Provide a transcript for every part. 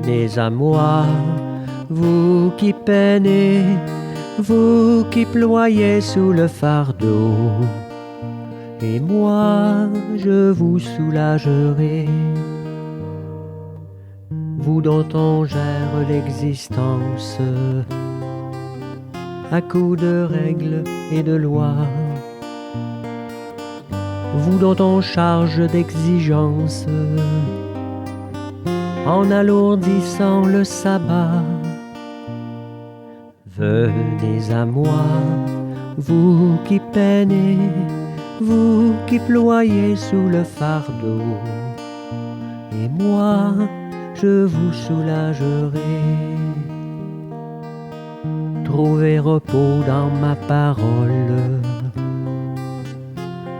Venez à moi, vous qui peinez, vous qui ployez sous le fardeau, et moi je vous soulagerai. Vous dont on gère l'existence à coups de règles et de lois, vous dont on charge d'exigences en alourdissant le sabbat. Venez à moi, vous qui peinez, vous qui ployez sous le fardeau, et moi je vous soulagerai. Trouvez repos dans ma parole,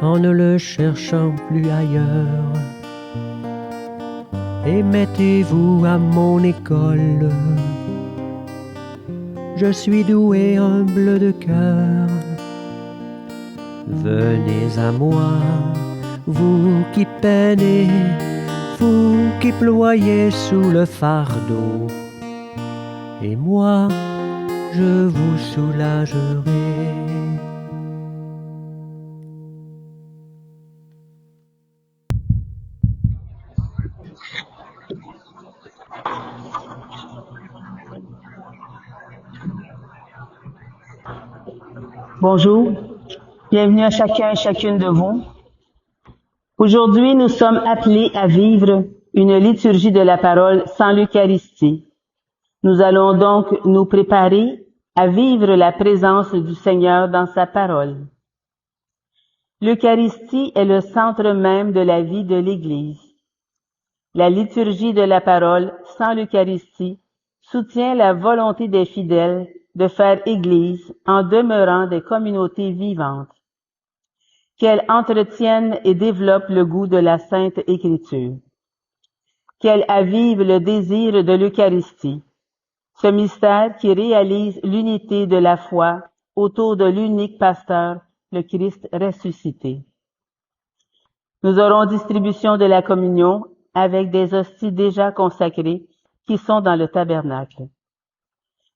en ne le cherchant plus ailleurs, et mettez-vous à mon école. Je suis doué, humble de cœur. Venez à moi, vous qui peinez, vous qui ployez sous le fardeau, et moi je vous soulagerai. Bonjour, bienvenue à chacun et chacune de vous. Aujourd'hui, nous sommes appelés à vivre une liturgie de la parole sans l'Eucharistie. Nous allons donc nous préparer à vivre la présence du Seigneur dans sa parole. L'Eucharistie est le centre même de la vie de l'Église. La liturgie de la parole sans l'Eucharistie soutient la volonté des fidèles de faire Église en demeurant des communautés vivantes, qu'elles entretiennent et développent le goût de la Sainte Écriture, qu'elles avivent le désir de l'Eucharistie, ce mystère qui réalise l'unité de la foi autour de l'unique pasteur, le Christ ressuscité. Nous aurons distribution de la communion avec des hosties déjà consacrées qui sont dans le tabernacle.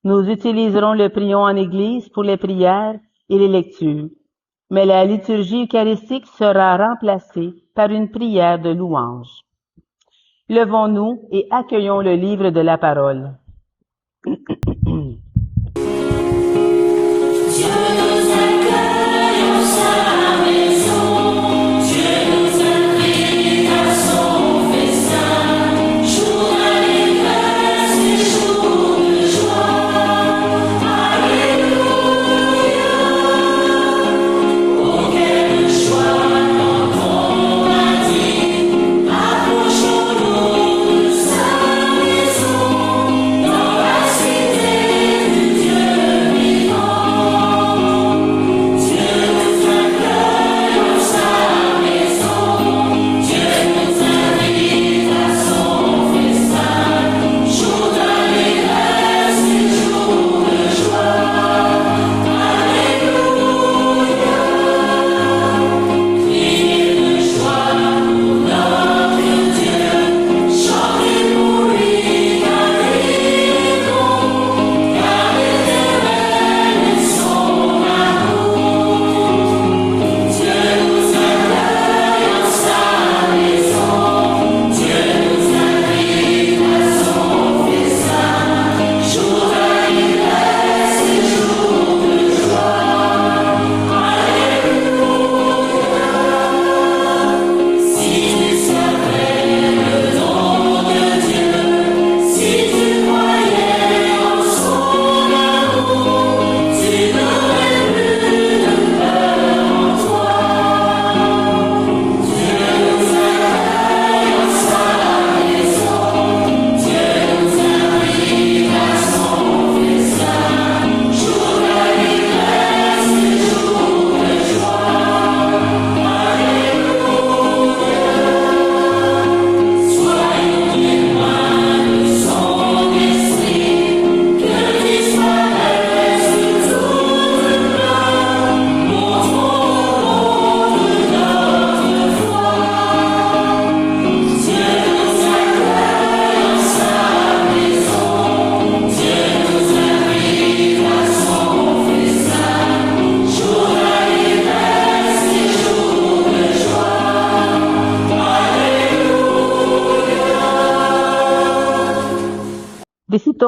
Nous utiliserons le prion en Église pour les prières et les lectures, mais la liturgie eucharistique sera remplacée par une prière de louange. Levons-nous et accueillons le livre de la parole.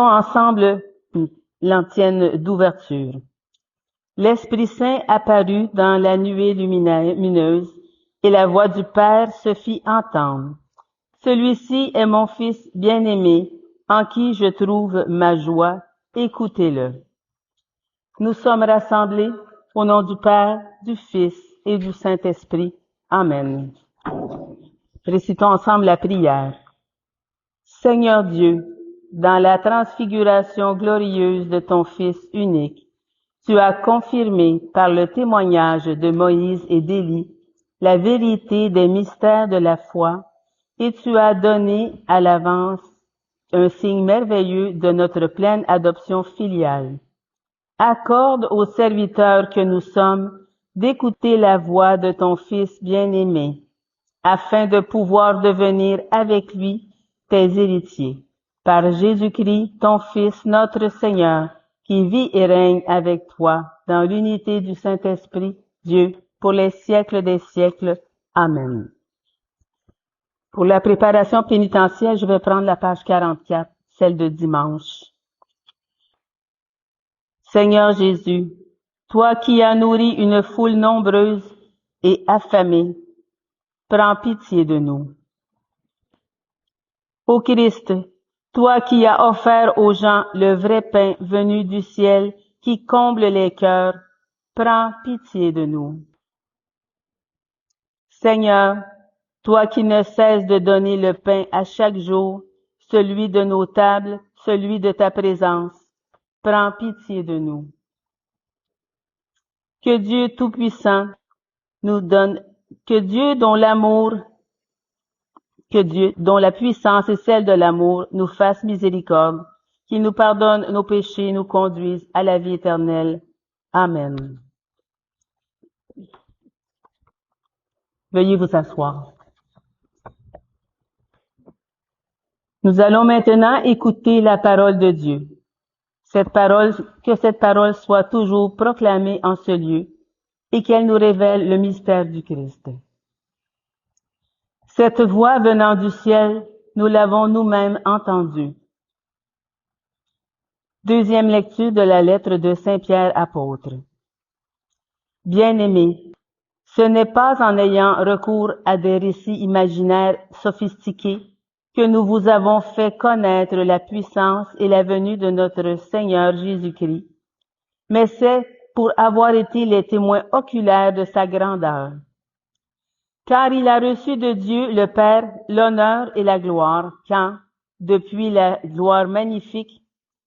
Chantons ensemble l'antienne d'ouverture. L'Esprit Saint apparut dans la nuée lumineuse, et la voix du Père se fit entendre. Celui-ci est mon Fils bien-aimé, en qui je trouve ma joie. Écoutez-le. Nous sommes rassemblés au nom du Père, du Fils et du Saint-Esprit. Amen. Récitons ensemble la prière. Seigneur Dieu, dans la transfiguration glorieuse de ton Fils unique, tu as confirmé par le témoignage de Moïse et d'Élie la vérité des mystères de la foi et tu as donné à l'avance un signe merveilleux de notre pleine adoption filiale. Accorde aux serviteurs que nous sommes d'écouter la voix de ton Fils bien-aimé, afin de pouvoir devenir avec lui tes héritiers. Par Jésus-Christ, ton Fils, notre Seigneur, qui vit et règne avec toi dans l'unité du Saint-Esprit, Dieu, pour les siècles des siècles. Amen. Pour la préparation pénitentielle, je vais prendre la page 44, celle de dimanche. Seigneur Jésus, toi qui as nourri une foule nombreuse et affamée, prends pitié de nous. Ô Christ, toi qui as offert aux gens le vrai pain venu du ciel qui comble les cœurs, prends pitié de nous. Seigneur, toi qui ne cesses de donner le pain à chaque jour, celui de nos tables, celui de ta présence, prends pitié de nous. Que Dieu Tout-Puissant nous donne, que Dieu dont la puissance est celle de l'amour, nous fasse miséricorde, qu'il nous pardonne nos péchés, nous conduise à la vie éternelle. Amen. Veuillez vous asseoir. Nous allons maintenant écouter la parole de Dieu. Que cette parole soit toujours proclamée en ce lieu et qu'elle nous révèle le mystère du Christ. Cette voix venant du ciel, nous l'avons nous-mêmes entendue. Deuxième lecture de la lettre de Saint Pierre apôtre. Bien-aimés, ce n'est pas en ayant recours à des récits imaginaires sophistiqués que nous vous avons fait connaître la puissance et la venue de notre Seigneur Jésus-Christ, mais c'est pour avoir été les témoins oculaires de sa grandeur. Car il a reçu de Dieu le Père l'honneur et la gloire, quand, depuis la gloire magnifique,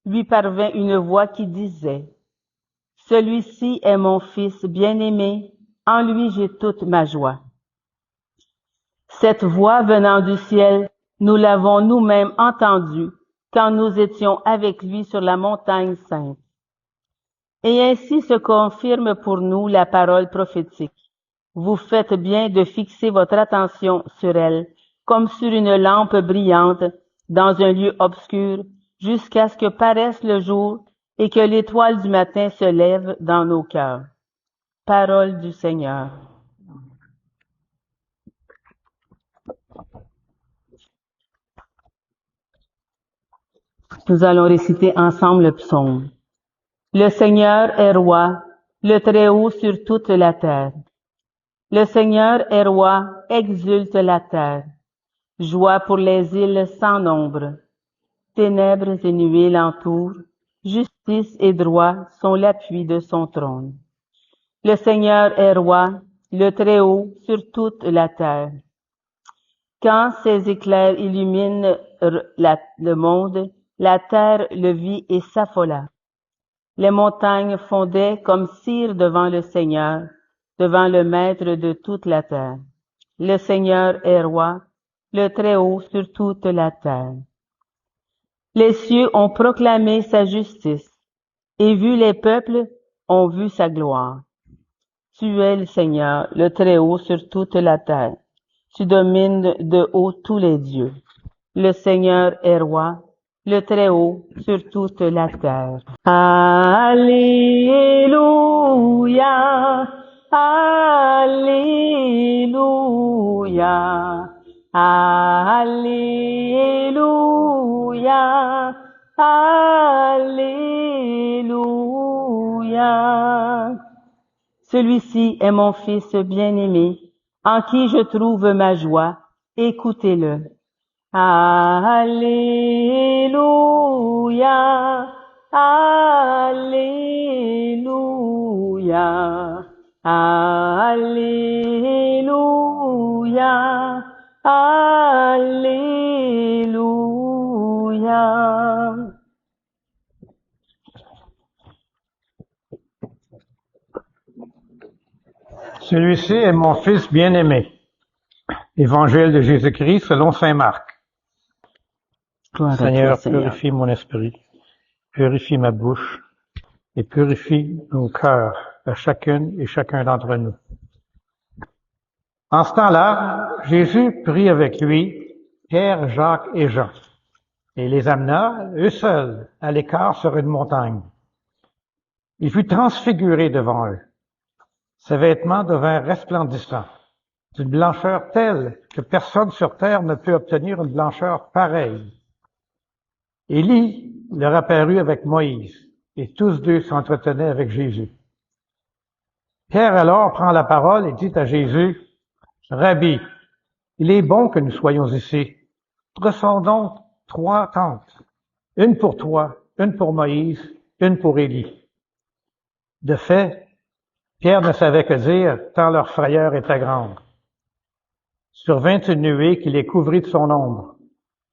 lui parvint une voix qui disait « Celui-ci est mon Fils bien-aimé, en lui j'ai toute ma joie. » Cette voix venant du ciel, nous l'avons nous-mêmes entendue quand nous étions avec lui sur la montagne sainte. Et ainsi se confirme pour nous la parole prophétique. Vous faites bien de fixer votre attention sur elle, comme sur une lampe brillante dans un lieu obscur, jusqu'à ce que paraisse le jour et que l'étoile du matin se lève dans nos cœurs. Parole du Seigneur. Nous allons réciter ensemble le psaume. Le Seigneur est roi, le Très-Haut sur toute la terre. Le Seigneur est roi, exulte la terre. Joie pour les îles sans nombre. Ténèbres et nuées l'entourent. Justice et droit sont l'appui de son trône. Le Seigneur est roi, le Très-Haut sur toute la terre. Quand ses éclairs illuminent le monde, la terre le vit et s'affola. Les montagnes fondaient comme cire devant le Seigneur, devant le Maître de toute la terre. Le Seigneur est roi, le Très-Haut sur toute la terre. Les cieux ont proclamé sa justice, et vu les peuples ont vu sa gloire. Tu es le Seigneur, le Très-Haut sur toute la terre. Tu domines de haut tous les dieux. Le Seigneur est roi, le Très-Haut sur toute la terre. Alléluia, Alléluia, Alléluia, Alléluia. Celui-ci est mon Fils bien-aimé, en qui je trouve ma joie. Écoutez-le. Alléluia. Alléluia. Alléluia. Alléluia. Celui-ci est mon Fils bien-aimé. Évangile de Jésus-Christ selon saint Marc. Gloire à toi, Seigneur, Seigneur. purifie mon esprit, purifie ma bouche et purifie nos cœurs à chacune et chacun d'entre nous. En ce temps-là, Jésus prit avec lui Pierre, Jacques et Jean et les amena, eux seuls, à l'écart sur une montagne. Il fut transfiguré devant eux. Ses vêtements devinrent resplendissants, d'une blancheur telle que personne sur terre ne peut obtenir une blancheur pareille. Élie leur apparut avec Moïse, et tous deux s'entretenaient avec Jésus. Pierre alors prend la parole et dit à Jésus, « Rabbi, il est bon que nous soyons ici. Dressons donc 3 tentes, une pour toi, une pour Moïse, une pour Élie. » De fait, Pierre ne savait que dire, tant leur frayeur était grande. Survint une nuée qui les couvrit de son ombre,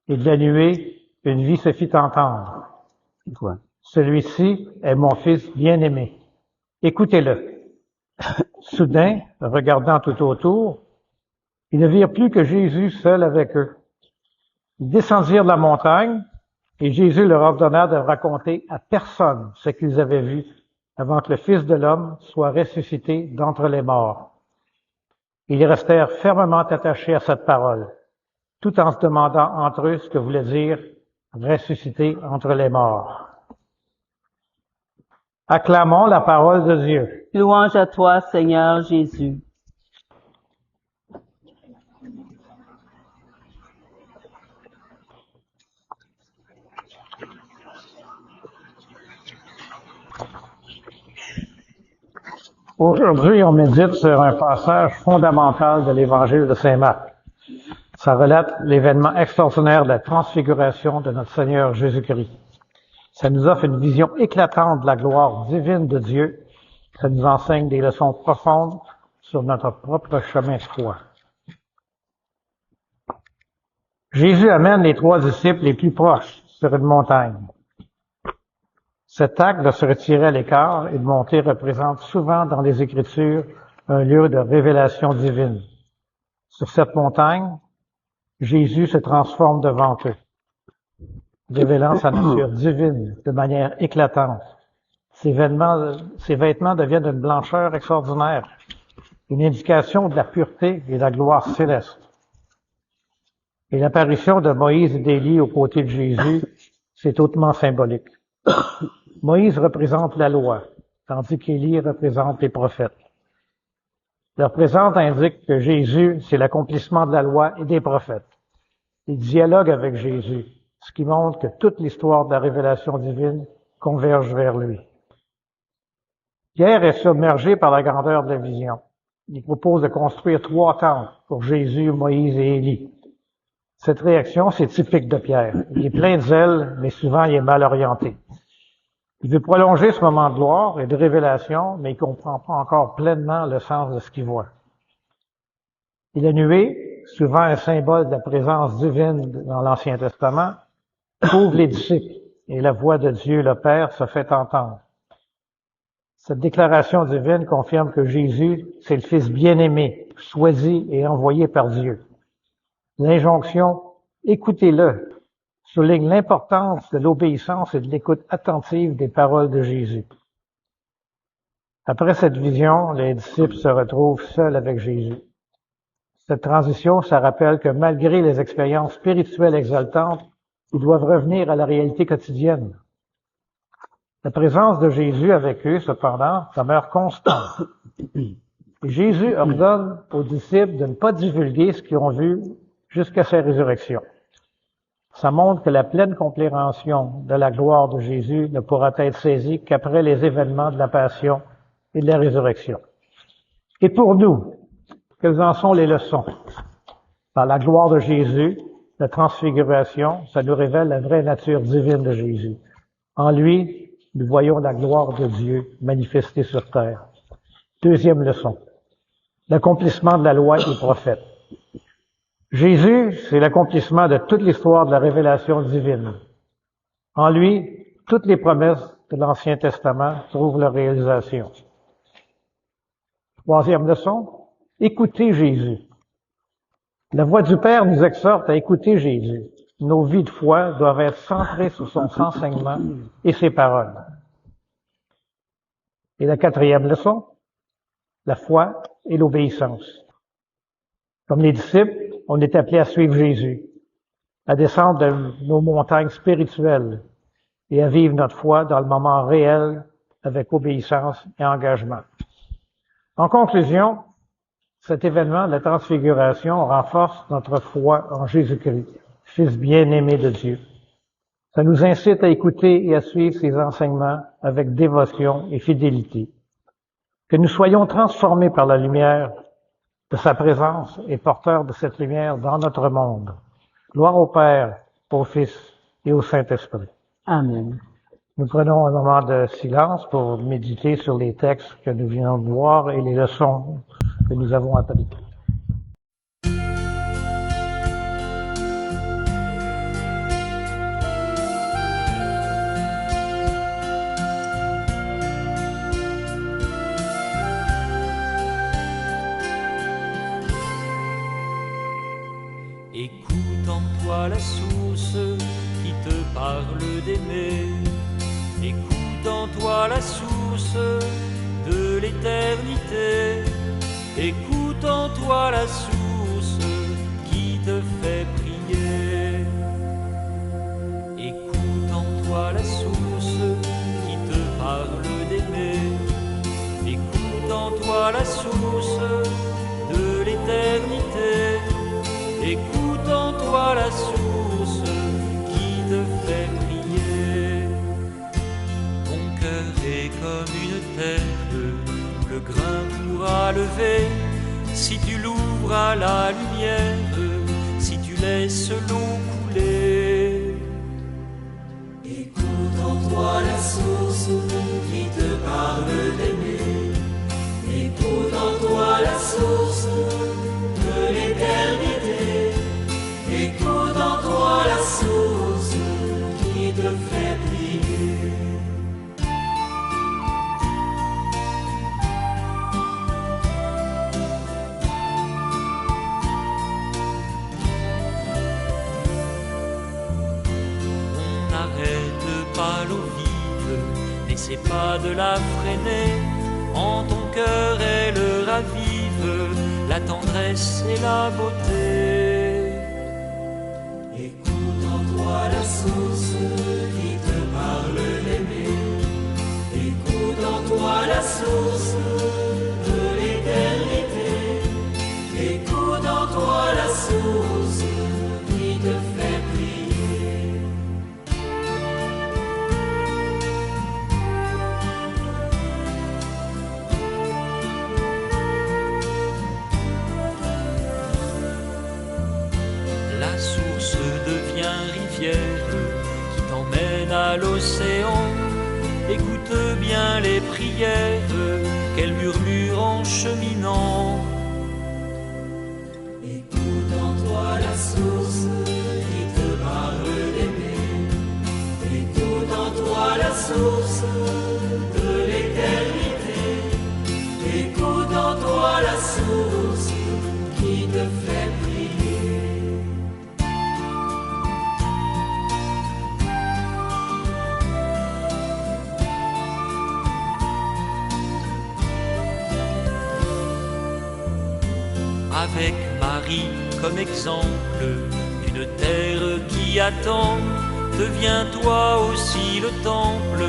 et de la nuée, une vie se fit entendre. Quoi? Celui-ci est mon Fils bien-aimé. Écoutez-le. Soudain, regardant tout autour, ils ne virent plus que Jésus seul avec eux. Ils descendirent de la montagne, et Jésus leur ordonna de raconter à personne ce qu'ils avaient vu avant que le Fils de l'homme soit ressuscité d'entre les morts. Ils restèrent fermement attachés à cette parole, tout en se demandant entre eux ce que voulait dire « ressuscité entre les morts ». Acclamons la parole de Dieu. Louange à toi, Seigneur Jésus. Aujourd'hui, on médite sur un passage fondamental de l'Évangile de saint Marc. Ça relate l'événement extraordinaire de la transfiguration de notre Seigneur Jésus-Christ. Ça nous offre une vision éclatante de la gloire divine de Dieu. Ça nous enseigne des leçons profondes sur notre propre chemin de foi. Jésus amène les 3 disciples les plus proches sur une montagne. Cet acte de se retirer à l'écart et de monter représente souvent dans les Écritures un lieu de révélation divine. Sur cette montagne, Jésus se transforme devant eux, révélant sa nature divine de manière éclatante. Ses vêtements deviennent d'une blancheur extraordinaire, une indication de la pureté et de la gloire céleste. Et l'apparition de Moïse et d'Élie aux côtés de Jésus, c'est hautement symbolique. Moïse représente la loi, tandis qu'Élie représente les prophètes. Leur présence indique que Jésus, c'est l'accomplissement de la loi et des prophètes. Il dialogue avec Jésus, ce qui montre que toute l'histoire de la révélation divine converge vers lui. Pierre est submergé par la grandeur de la vision. Il propose de construire 3 tentes pour Jésus, Moïse et Élie. Cette réaction, c'est typique de Pierre. Il est plein de zèle, mais souvent il est mal orienté. Il veut prolonger ce moment de gloire et de révélation, mais il ne comprend pas encore pleinement le sens de ce qu'il voit. Et la nuée, souvent un symbole de la présence divine dans l'Ancien Testament, couvre les disciples et la voix de Dieu le Père se fait entendre. Cette déclaration divine confirme que Jésus, c'est le Fils bien-aimé, choisi et envoyé par Dieu. L'injonction « écoutez-le » souligne l'importance de l'obéissance et de l'écoute attentive des paroles de Jésus. Après cette vision, les disciples se retrouvent seuls avec Jésus. Cette transition, ça rappelle que malgré les expériences spirituelles exaltantes, ils doivent revenir à la réalité quotidienne. La présence de Jésus avec eux, cependant, demeure constante. Et Jésus ordonne aux disciples de ne pas divulguer ce qu'ils ont vu jusqu'à sa résurrection. Ça montre que la pleine compréhension de la gloire de Jésus ne pourra être saisie qu'après les événements de la Passion et de la Résurrection. Et pour nous, quelles en sont les leçons? Par la gloire de Jésus, la transfiguration, ça nous révèle la vraie nature divine de Jésus. En lui, nous voyons la gloire de Dieu manifestée sur terre. Deuxième leçon, l'accomplissement de la loi et des prophètes. Jésus, c'est l'accomplissement de toute l'histoire de la révélation divine. En lui, toutes les promesses de l'Ancien Testament trouvent leur réalisation. Troisième leçon, écoutez Jésus. La voix du Père nous exhorte à écouter Jésus. Nos vies de foi doivent être centrées sur son enseignement et ses paroles. Et la quatrième leçon, la foi et l'obéissance. Comme les disciples, on est appelé à suivre Jésus, à descendre de nos montagnes spirituelles et à vivre notre foi dans le moment réel avec obéissance et engagement. En conclusion, cet événement de la transfiguration renforce notre foi en Jésus-Christ, Fils bien-aimé de Dieu. Ça nous incite à écouter et à suivre ses enseignements avec dévotion et fidélité. Que nous soyons transformés par la lumière de sa présence et porteurs de cette lumière dans notre monde. Gloire au Père, au Fils et au Saint-Esprit. Amen. Nous prenons un moment de silence pour méditer sur les textes que nous venons de voir et les leçons que nous avons apprises. Écoute en toi la source qui te parle d'aimer. Écoute en toi la source de l'éternité. Écoute en toi la source qui te fait prier. Écoute en toi la source qui te parle d'aimer. Écoute en toi la source de l'éternité. Écoute en toi la source qui te fait prier. Ton cœur est comme une terre où le grain pourra lever. Si tu l'ouvres à la lumière, si tu laisses l'eau couler. Écoute en toi la source qui te parle d'aimer. Écoute en toi la source de l'éternité. Écoute en toi la source qui te fait prier. On n'arrête pas l'eau vive, n'essaie pas de la freiner. En ton cœur elle ravive la tendresse et la beauté. Écoute en toi la source qui te parle d'aimer. Écoute en toi la source de l'éternité. Écoute en toi la source qui te fait prier. La source devient rivière qui t'emmène à l'océan. Écoute bien les prières qu'elle murmure en cheminant. Écoute en toi la source qui te parle d'aimer. Écoute en toi la source de l'éternité. Écoute en toi la source qui te fait prier. Avec Marie comme exemple d'une terre qui attend, deviens toi aussi le temple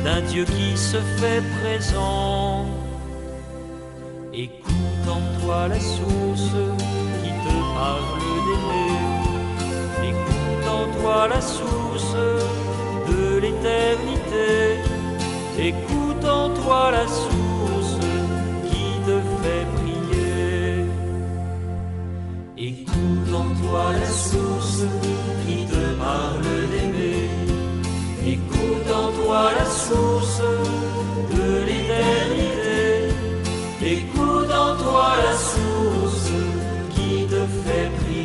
d'un Dieu qui se fait présent. Écoute en toi la source qui te parle d'aimer. Écoute en toi toi la source de l'éternité. Écoute en toi la source qui te fait prier. Écoute en toi la source qui te parle d'aimer. Écoute en toi la source de l'éternité. Écoute en toi la source qui te fait prier.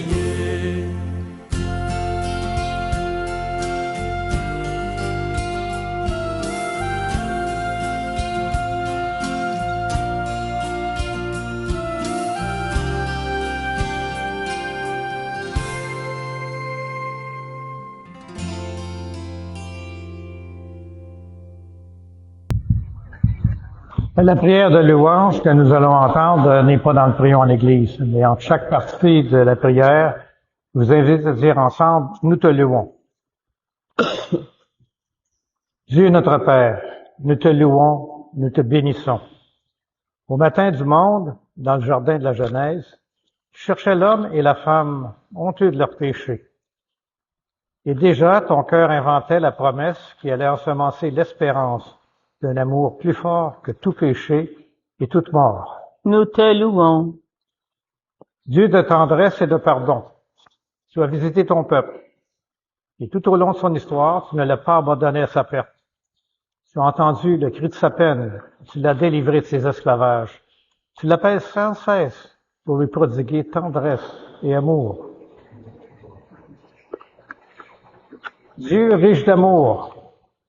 La prière de louange que nous allons entendre n'est pas dans le prion en Église, mais entre chaque partie de la prière, je vous invite à dire ensemble, nous te louons. Dieu notre Père, nous te louons, nous te bénissons. Au matin du monde, dans le jardin de la Genèse, tu cherchais l'homme et la femme honteux de leurs péchés. Et déjà, ton cœur inventait la promesse qui allait ensemencer l'espérance d'un amour plus fort que tout péché et toute mort. Nous te louons. Dieu de tendresse et de pardon, tu as visité ton peuple, et tout au long de son histoire, tu ne l'as pas abandonné à sa perte. Tu as entendu le cri de sa peine, tu l'as délivré de ses esclavages. Tu l'appelles sans cesse pour lui prodiguer tendresse et amour. Dieu riche d'amour,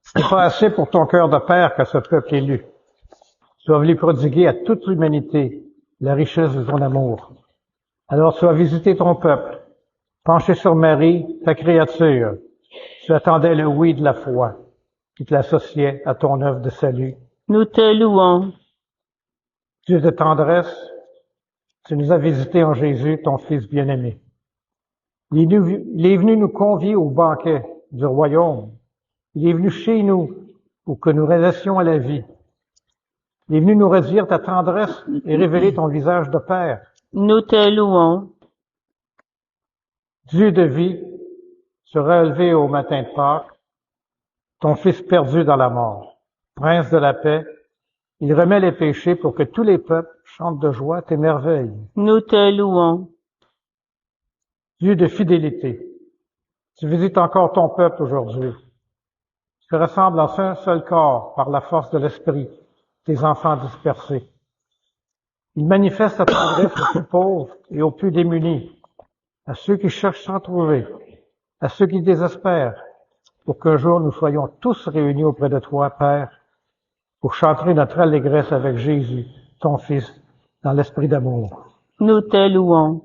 ce n'est pas assez pour ton cœur de père que ce peuple élu. Tu as voulu prodiguer à toute l'humanité la richesse de ton amour. Alors tu as visité ton peuple, penché sur Marie, ta créature. Tu attendais le oui de la foi qui te l'associait à ton œuvre de salut. Nous te louons. Dieu de tendresse, tu nous as visités en Jésus, ton Fils bien-aimé. Il est venu nous convier au banquet du royaume. Il est venu chez nous pour que nous restions à la vie. Il est venu nous redire ta tendresse et révéler ton visage de Père. Nous te louons. Dieu de vie, se relevé au matin de Pâques, ton Fils perdu dans la mort. Prince de la paix, il remet les péchés pour que tous les peuples chantent de joie tes merveilles. Nous te louons. Dieu de fidélité, tu visites encore ton peuple aujourd'hui. Tu ressembles en un seul corps par la force de l'Esprit, tes enfants dispersés. Il manifeste ta tendresse aux plus pauvres et aux plus démunis, à ceux qui cherchent sans trouver, à ceux qui désespèrent, pour qu'un jour nous soyons tous réunis auprès de toi, Père, pour chanter notre allégresse avec Jésus, ton Fils, dans l'esprit d'amour. Nous te louons.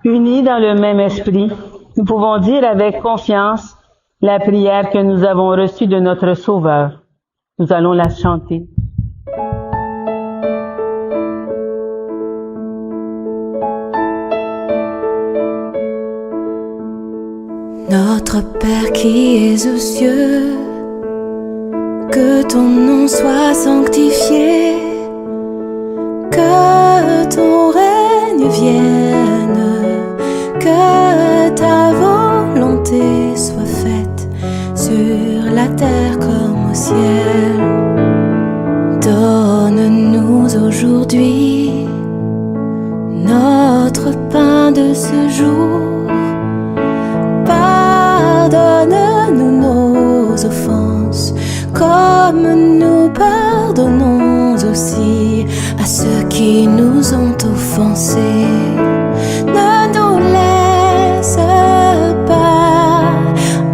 Unis dans le même esprit, nous pouvons dire avec confiance la prière que nous avons reçue de notre Sauveur. Nous allons la chanter. Notre Père qui es aux cieux, que ton nom soit sanctifié, que ton règne vienne, que ta volonté soit faite sur la terre comme au ciel. Donne aujourd'hui notre pain de ce jour. Pardonne-nous nos offenses, comme nous pardonnons aussi à ceux qui nous ont offensés. Ne nous laisse pas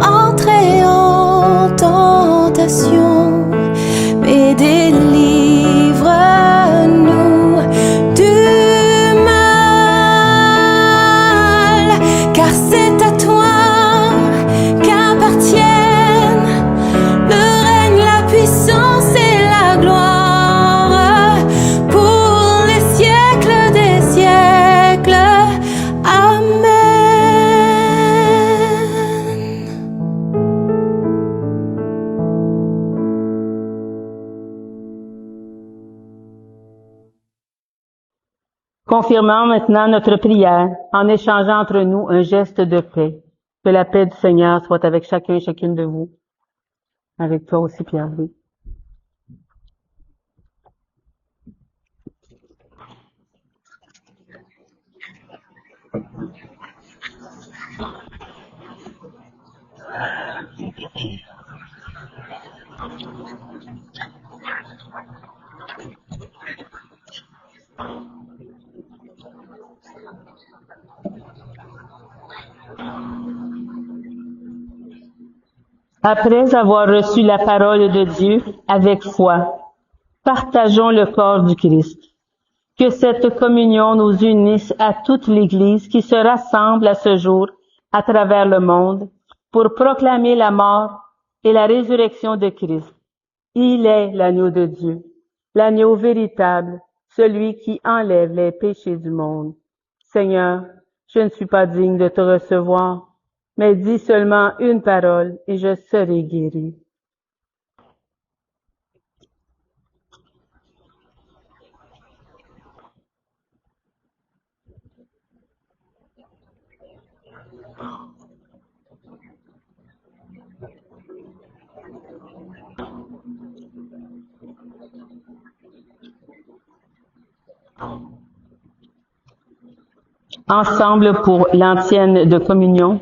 entrer en tentation, mais délivre-nous du mal, car c'est à toi qu'appartiennent le règne, la puissance et la gloire pour les siècles des siècles. Amen. Confirmons maintenant notre prière en échangeant entre nous un geste de paix. Que la paix du Seigneur soit avec chacun et chacune de vous. Avec toi aussi, Pierre-Louis. Après avoir reçu la parole de Dieu avec foi, partageons le corps du Christ. Que cette communion nous unisse à toute l'Église qui se rassemble à ce jour à travers le monde pour proclamer la mort et la résurrection de Christ. Il est l'agneau de Dieu, l'agneau véritable, celui qui enlève les péchés du monde. Seigneur, je ne suis pas digne de te recevoir, mais dis seulement une parole et je serai guéri. Ensemble pour l'antienne de communion.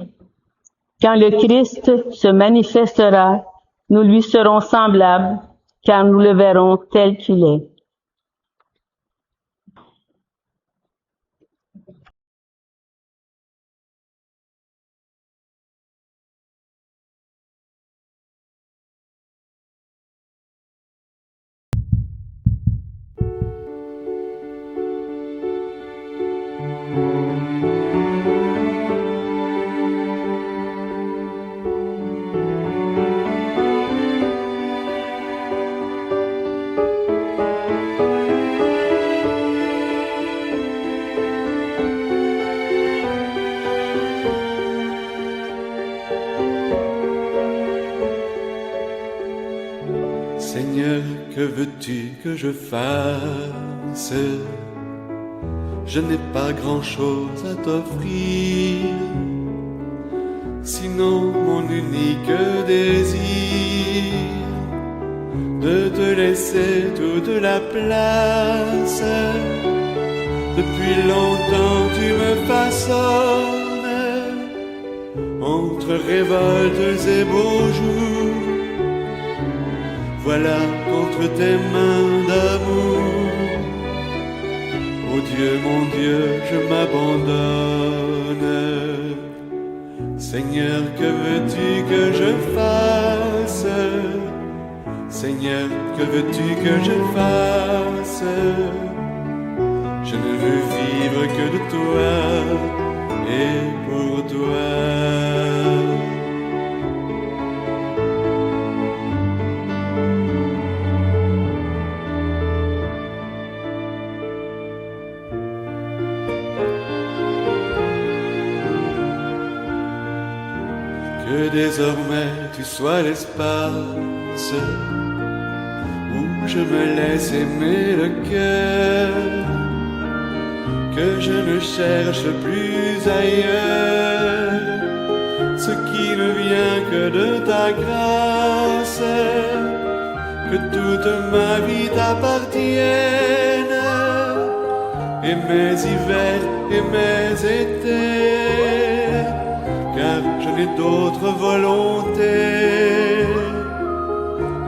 Quand le Christ se manifestera, nous lui serons semblables, car nous le verrons tel qu'il est. Seigneur, que veux-tu que je fasse? Je n'ai pas grand-chose à t'offrir, sinon mon unique désir de te laisser toute la place. Depuis longtemps tu me façonnes entre révoltes et beaux jours. Voilà qu'entre tes mains d'amour, ô Dieu, mon Dieu, je m'abandonne. Seigneur, que veux-tu que je fasse? Seigneur, que veux-tu que je fasse? Je ne veux vivre que de toi et pour toi. Que désormais tu sois l'espace où je me laisse aimer le cœur, que je ne cherche plus ailleurs ce qui ne vient que de ta grâce, que toute ma vie t'appartienne. et mes hivers et mes étés, car je n'ai d'autre volonté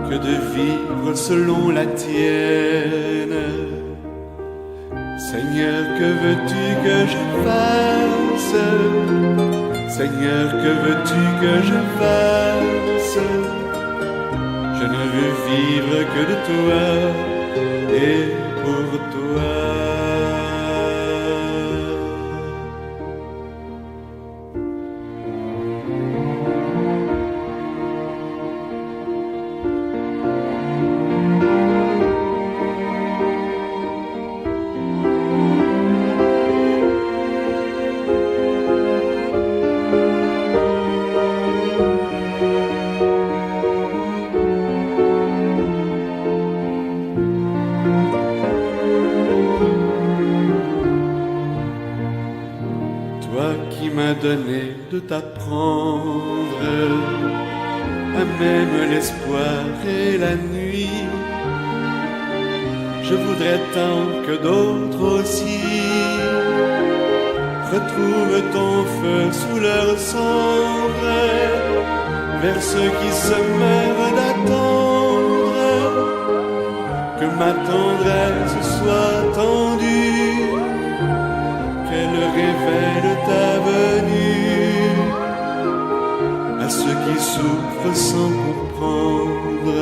que de vivre selon la tienne. Seigneur, que veux-tu que je fasse? Seigneur, que veux-tu que je fasse? Je ne veux vivre que de toi et pour toi. Donné de t'apprendre à même l'espoir et la nuit. Je voudrais tant que d'autres aussi retrouvent ton feu sous leur cendre, vers ceux qui se meurent d'attendre, que ma tendresse soit tendue, qu'elle révèle ta venue à ceux qui souffrent sans comprendre.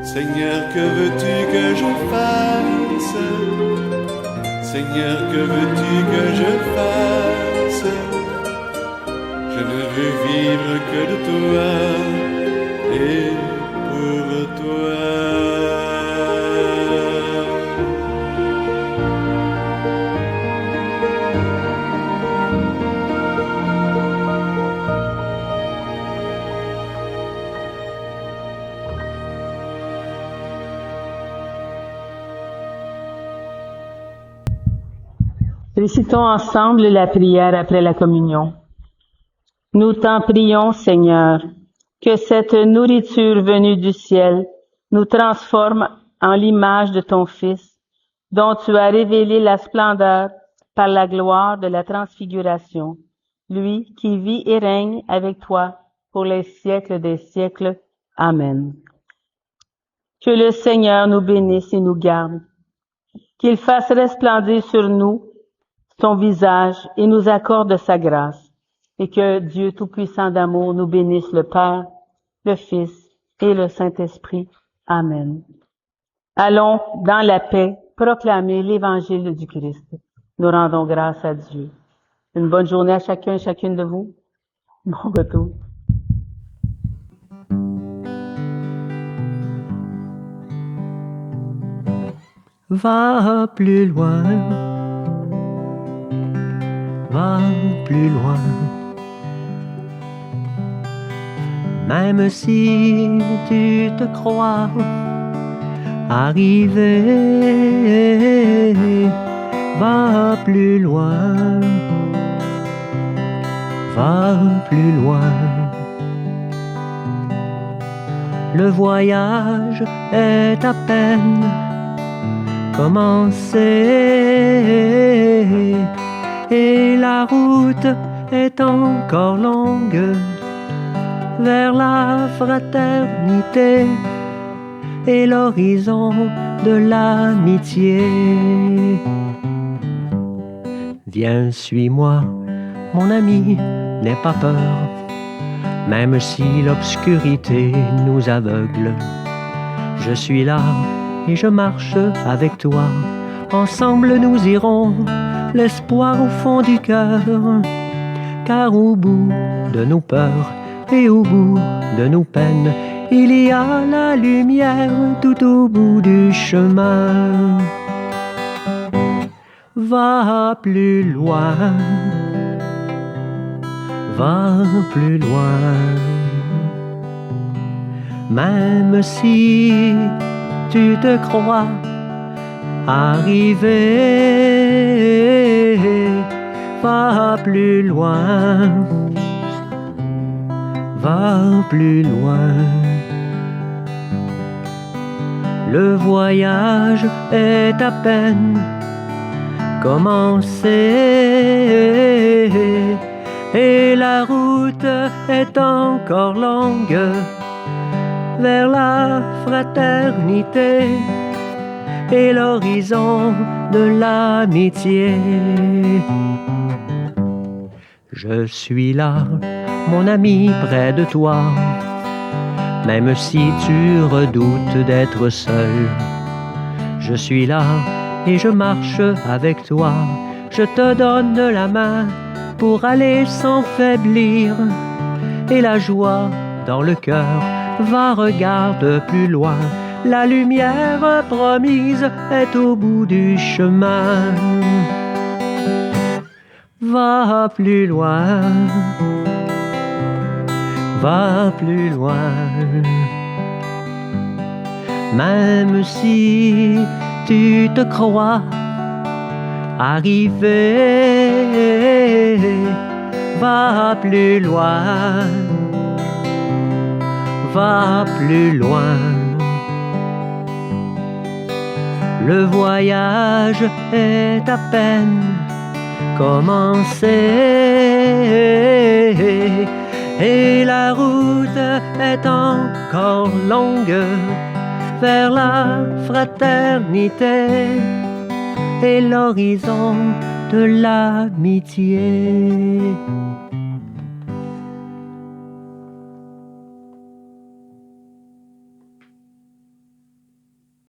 Seigneur, que veux-tu que je fasse? Seigneur, que veux-tu que je fasse? Je ne veux vivre que de toi et pour toi. Récitons ensemble la prière après la communion. Nous t'en prions, Seigneur, que cette nourriture venue du ciel nous transforme en l'image de ton Fils, dont tu as révélé la splendeur par la gloire de la transfiguration, lui qui vit et règne avec toi pour les siècles des siècles. Amen. Que le Seigneur nous bénisse et nous garde, qu'il fasse resplendir sur nous son visage et nous accorde sa grâce, et que Dieu Tout-Puissant d'amour nous bénisse, le Père, le Fils et le Saint-Esprit. Amen. Allons dans la paix proclamer l'évangile du Christ. Nous rendons grâce à Dieu. Une bonne journée à chacun et chacune de vous. Bon retour. Va plus loin. Va plus loin, même si tu te crois arrivé, va plus loin, va plus loin. Le voyage est à peine commencé. Et la route est encore longue vers la fraternité et l'horizon de l'amitié. Viens, suis-moi, mon ami, n'aie pas peur, même si l'obscurité nous aveugle. Je suis là et je marche avec toi, ensemble nous irons, l'espoir au fond du cœur, car au bout de nos peurs et au bout de nos peines, il y a la lumière tout au bout du chemin. Va plus loin, va plus loin, même si tu te crois arrivé, va plus loin, va plus loin. Le voyage est à peine commencer et la route est encore longue vers la fraternité et l'horizon de l'amitié. Je suis là, mon ami, près de toi, même si tu redoutes d'être seul. Je suis là et je marche avec toi, je te donne la main pour aller sans faiblir. Et la joie dans le cœur va, regarde plus loin, la lumière promise est au bout du chemin. Va plus loin, va plus loin, même si tu te crois arrivé, va plus loin, va plus loin. Le voyage est à peine commencé et la route est encore longue vers la fraternité et l'horizon de l'amitié.